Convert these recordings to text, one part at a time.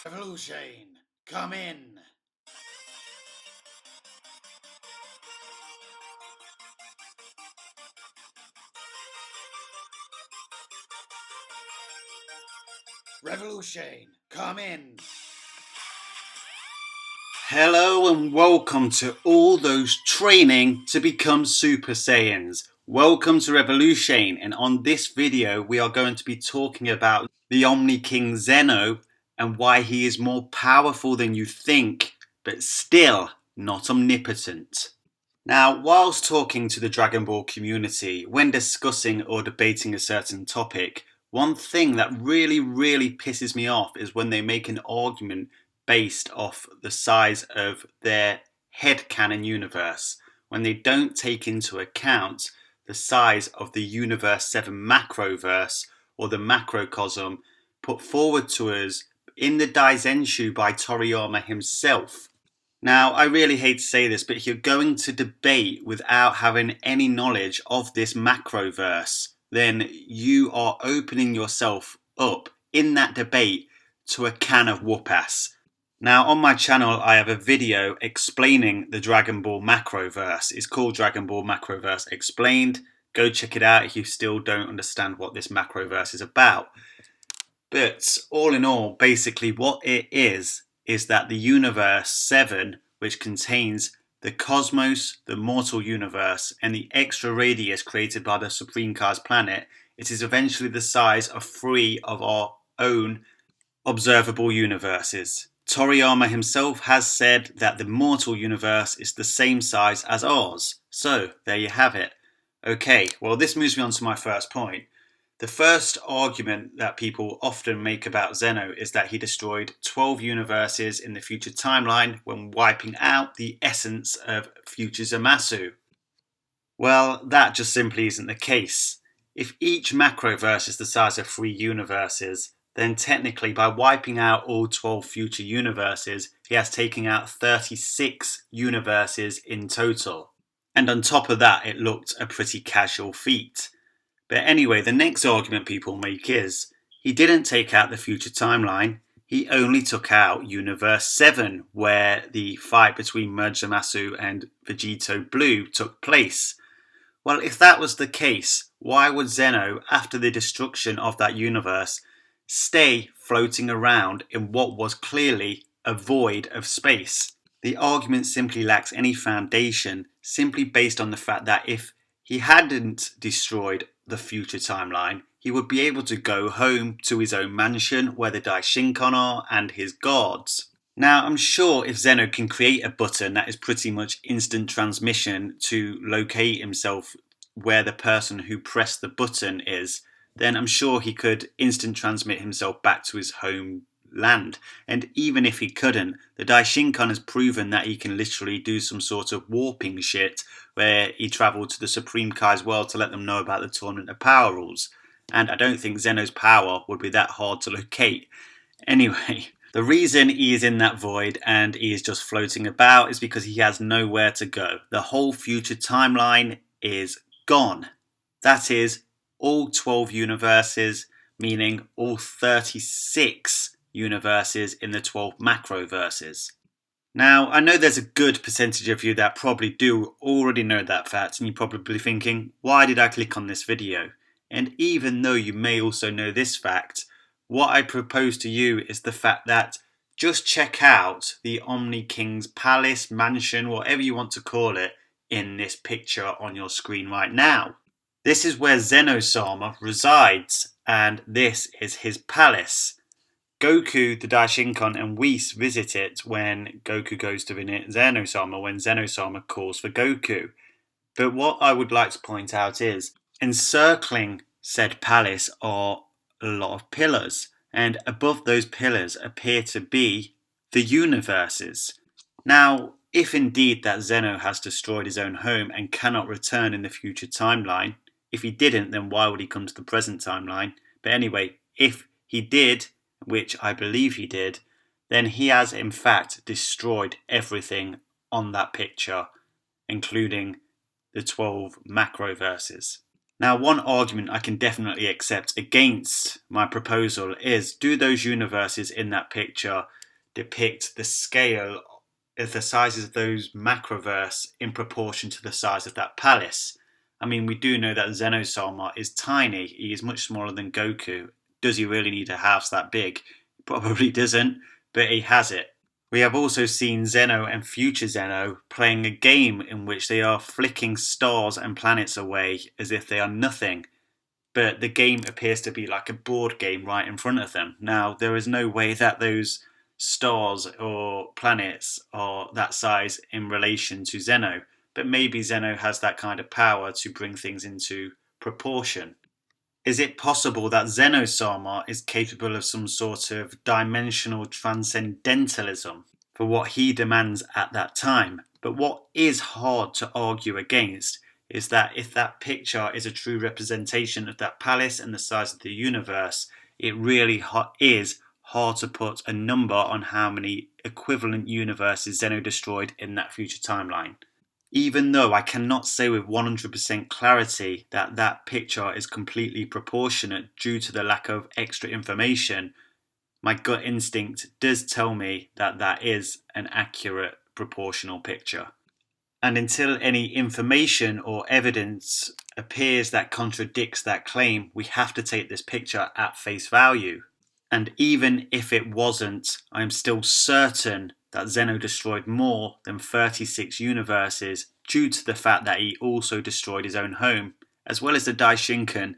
Revolution, come in. Revolution, come in. Hello and welcome to all those training to become Super Saiyans. Welcome to Revolution, and on this video we are going to be talking about the Omni King Zeno and why he is more powerful than you think, but still not omnipotent. Now, whilst talking to the Dragon Ball community, when discussing or debating a certain topic, one thing that really pisses me off is when they make an argument based off the size of their headcanon universe, when they don't take into account the size of the Universe 7 macroverse or the macrocosm put forward to us in the Daizenshu by Toriyama himself. Now, I really hate to say this, but if you're going to debate without having any knowledge of this macroverse, then you are opening yourself up in that debate to a can of whoop-ass. Now, on my channel, I have a video explaining the Dragon Ball macroverse. It's called Dragon Ball Macroverse Explained. Go check it out if you still don't understand what this macroverse is about. But all in all, basically what it is that the Universe 7, which contains the cosmos, the mortal universe, and the extra radius created by the Supreme Kai's planet, it is eventually the size of 3 of our own observable universes. Toriyama himself has said that the mortal universe is the same size as ours. So, there you have it. Okay, well this moves me on to my first point. The first argument that people often make about Zeno is that he destroyed 12 universes in the future timeline when wiping out the essence of future Zamasu. Well, that just simply isn't the case. If each macroverse is the size of 3 universes, then technically by wiping out all 12 future universes, he has taken out 36 universes in total. And on top of that, it looked a pretty casual feat. But anyway, the next argument people make is, he didn't take out the future timeline, he only took out Universe 7, where the fight between Merge Zamasu and Vegito Blue took place. Well, if that was the case, why would Zeno, after the destruction of that universe, stay floating around in what was clearly a void of space? The argument simply lacks any foundation, simply based on the fact that if he hadn't destroyed the future timeline, he would be able to go home to his own mansion where the Daishinkan are and his guards. Now, I'm sure if Zeno can create a button that is pretty much instant transmission to locate himself where the person who pressed the button is, then I'm sure he could instant transmit himself back to his home land. And even if he couldn't, the Daishinkan has proven that he can literally do some sort of warping shit where he travelled to the Supreme Kai's world to let them know about the Tournament of Power rules. And I don't think Zeno's power would be that hard to locate. Anyway, the reason he is in that void and he is just floating about is because he has nowhere to go. The whole future timeline is gone. That is, all 12 universes, meaning all 36 universes in the 12 macroverses. Now, I know there's a good percentage of you that probably do already know that fact, and you're probably thinking, why did I click on this video? And even though you may also know this fact, what I propose to you is the fact that just check out the Omni King's palace, mansion, whatever you want to call it, in this picture on your screen right now. This is where Zeno-sama resides, and this is his palace. Goku, the Daishinkan, and Whis visit it when Goku goes to visit Zeno-sama, when Zeno-sama calls for Goku. But what I would like to point out is, encircling said palace are a lot of pillars, and above those pillars appear to be the universes. Now, if indeed that Zeno has destroyed his own home and cannot return in the future timeline, if he didn't, then why would he come to the present timeline? But anyway, if he did, which I believe he did, then he has in fact destroyed everything on that picture, including the 12 macroverses. Now, one argument I can definitely accept against my proposal is, do those universes in that picture depict the scale of the sizes of those macroverse in proportion to the size of that palace? I mean, we do know that Zeno is tiny. He is much smaller than Goku. Does he really need a house that big? Probably doesn't, but he has it. We have also seen Zeno and future Zeno playing a game in which they are flicking stars and planets away as if they are nothing, but the game appears to be like a board game right in front of them. Now, there is no way that those stars or planets are that size in relation to Zeno, but maybe Zeno has that kind of power to bring things into proportion. Is it possible that Zeno is capable of some sort of dimensional transcendentalism for what he demands at that time? But what is hard to argue against is that if that picture is a true representation of that palace and the size of the universe, it really is hard to put a number on how many equivalent universes Zeno destroyed in that future timeline. Even though I cannot say with 100% clarity that that picture is completely proportionate due to the lack of extra information, my gut instinct does tell me that that is an accurate proportional picture. And until any information or evidence appears that contradicts that claim, we have to take this picture at face value. And even if it wasn't, I'm still certain that Zeno destroyed more than 36 universes due to the fact that he also destroyed his own home, as well as the Daishinkan,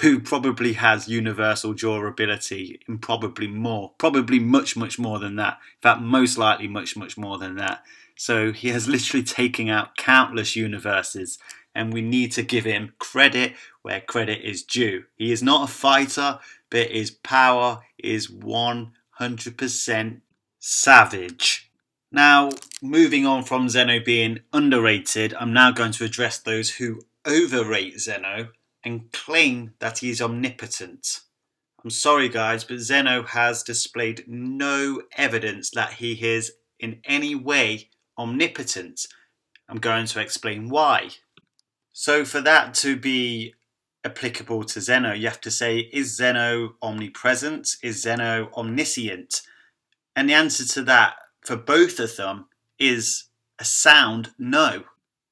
who probably has universal durability and probably much more than that. In fact, most likely much more than that. So he has literally taken out countless universes, and we need to give him credit where credit is due. He is not a fighter, but his power is 100% savage. Now, moving on from Zeno being underrated, I'm now going to address those who overrate Zeno and claim that he is omnipotent. I'm sorry guys, but Zeno has displayed no evidence that he is in any way omnipotent. I'm going to explain why. So for that to be applicable to Zeno, you have to say, is Zeno omnipresent? Is Zeno omniscient? And the answer to that for both of them is a sound no.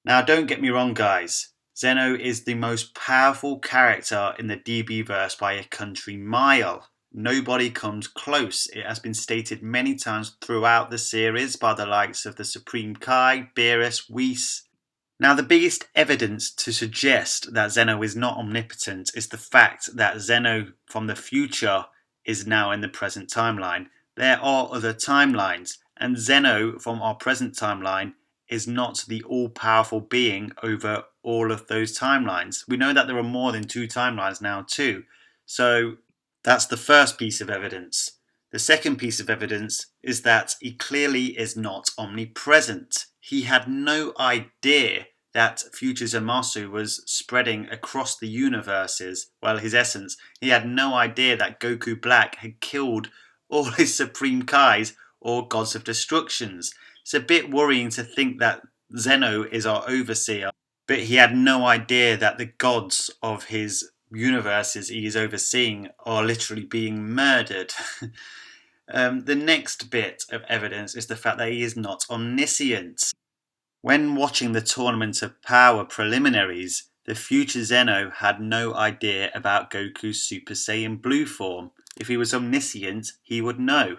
Now, don't get me wrong, guys. Zeno is the most powerful character in the DB verse by a country mile. Nobody comes close. It has been stated many times throughout the series by the likes of the Supreme Kai, Beerus, Whis. Now, the biggest evidence to suggest that Zeno is not omnipotent is the fact that Zeno from the future is now in the present timeline. There are other timelines, and Zeno from our present timeline is not the all-powerful being over all of those timelines. We know that there are more than 2 timelines now too. So that's the first piece of evidence. The second piece of evidence is that he clearly is not omnipresent. He had no idea that future Zamasu was spreading across the universes. Well, his essence. He had no idea that Goku Black had killed all his Supreme Kais or Gods of Destructions. It's a bit worrying to think that Zeno is our overseer, but he had no idea that the gods of his universes he is overseeing are literally being murdered. The next bit of evidence is the fact that he is not omniscient. When watching the Tournament of Power preliminaries, the future Zeno had no idea about Goku's Super Saiyan Blue form. If he was omniscient, he would know.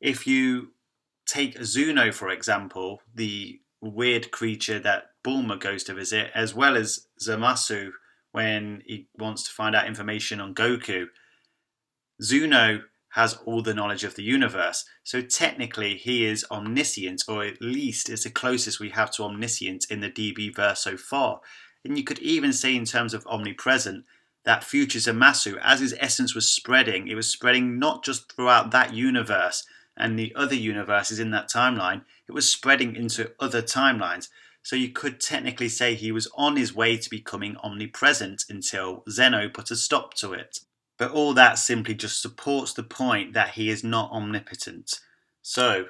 If you take Zeno, for example, the weird creature that Bulma goes to visit, as well as Zamasu when he wants to find out information on Goku, Zeno has all the knowledge of the universe. So technically he is omniscient, or at least is the closest we have to omniscient in the DB verse so far. And you could even say in terms of omnipresent, that future Zamasu, as his essence was spreading, it was spreading not just throughout that universe and the other universes in that timeline, it was spreading into other timelines. So you could technically say he was on his way to becoming omnipresent until Zeno put a stop to it. But all that simply just supports the point that he is not omnipotent. So,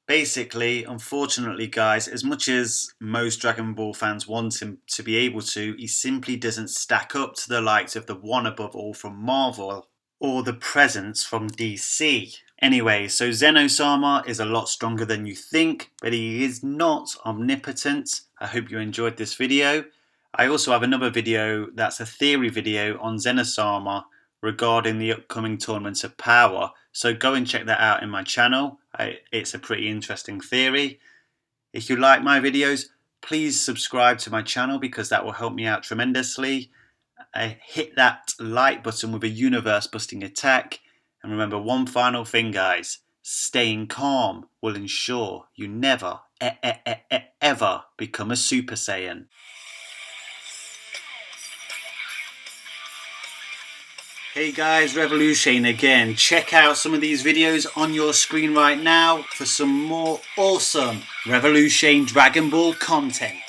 Basically, unfortunately guys, as much as most Dragon Ball fans want him to be able to, he simply doesn't stack up to the likes of the one above all from Marvel or the presence from DC. Anyway, so Zeno-sama is a lot stronger than you think, but he is not omnipotent. I hope you enjoyed this video. I also have another video that's a theory video on Zeno-sama regarding the upcoming Tournaments of Power, so go and check that out in my channel. It's a pretty interesting theory. If you like my videos, please subscribe to my channel because that will help me out tremendously. Hit that like button with a universe busting attack. And remember one final thing guys, staying calm will ensure you never ever become a Super Saiyan. Hey guys, Revolution again. Check out some of these videos on your screen right now for some more awesome Revolution Dragon Ball content.